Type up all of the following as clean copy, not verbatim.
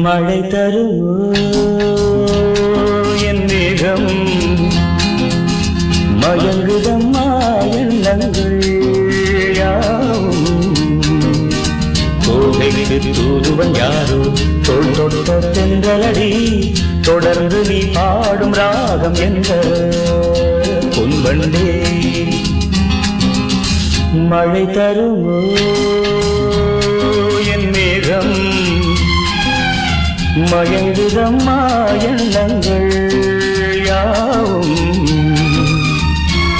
மழை தருமோ என் மேகம் மயங்குதம்மா எண்ணங்கள் யாவும் கோகைக்கு தூதுவன் யாரோ தோள் தொட்ட தென்றலடி தொடர்ந்து நீ பாடும் ராகம் என்ற பொன்வண்டே மழை தருமோ என் மேகம் மயங்குதம்மா எண்ணங்கள் யாவும்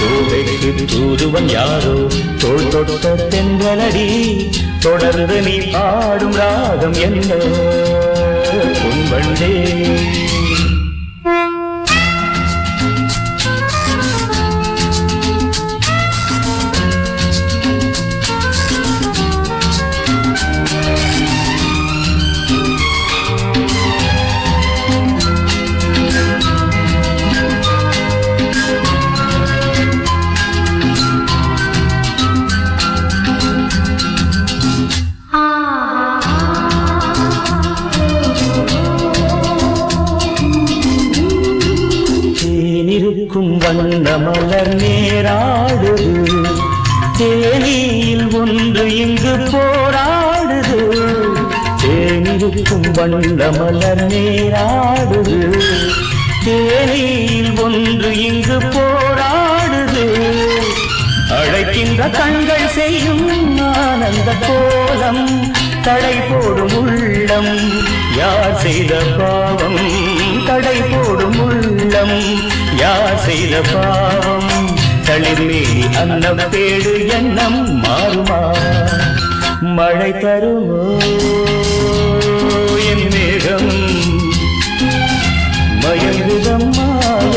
கோகைக்கு தூதுவன் யாரோ தோள் தொட்ட தென்றலடி தொடர்ந்து நீ பாடும் ராகம் என்ன பொன்வண்டே வண்ண மலர் நேராடுது தேனியில் ஒன்று இங்கு போராடுது தேனிருக்கும் வண்ண மலர் நேராடுது தேனியில் ஒன்று இங்கு போராடுது அழைக்கின்ற கண்கள் செய்யும் ஆனந்த கோலம் தடை போடும் உள்ளம் யார் செய்த பாவம் தடை போடும் உள்ளம் யார் செய்த பாவம் தளிர்மேனி அன்னம் தேடு எண்ணம் மாறுமா மழை தருமோ என் மேகம் மயங்குதம்மா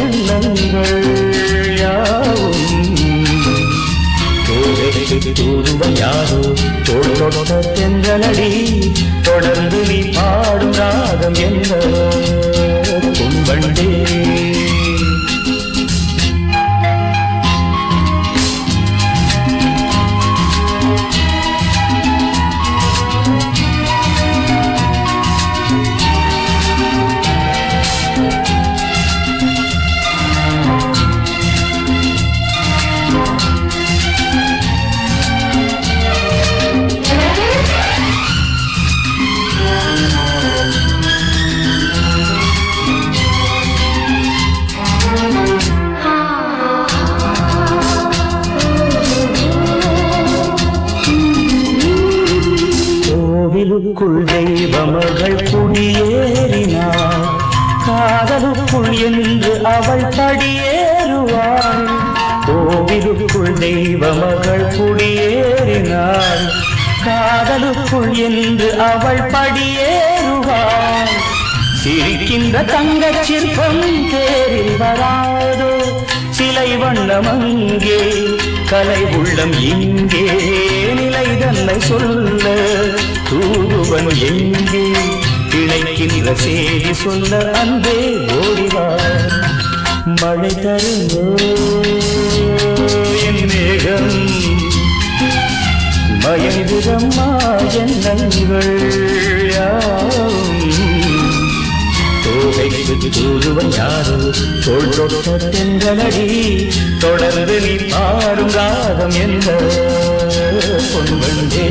எண்ணங்கள் யாவும் கோகைக்கு தூதுவன் யாரோ தோள் தொட்ட தென்றலடி தொடர்ந்து நீ பாடும் ராகம் என்ற பொன்வண்டே கோவிலுக்குள் தெய்வமகள் குடியேறினாள் காதலுக்குள் என்று அவள் படியேறுவாள் கோவிலுக்குள் தெய்வமகள் குடியேறினாள் காதலுக்குள் என்று அவள் படியேறுவாள் சிரிக்கின்ற தங்கச் சிற்பம் தேரில் வராதோ சிலை வண்ணம் அங்கே கலை உள்ளம் இங்கே நிலை தன்னை சொல்ல தூதுவன் எங்கே இணைக்கின்ற செய்தி சொல்ல அன்பே ஓடிவார் மழை தருமோ என் மேகம் மயங்குதம்மா எண்ணங்கள் யாவும் கோகைக்கு தூதுவன் யாரோ தோள் தொட்ட தென்றலடி தொடர்ந்து நீ பாடும் ராகம் என்ற பொன்வண்டே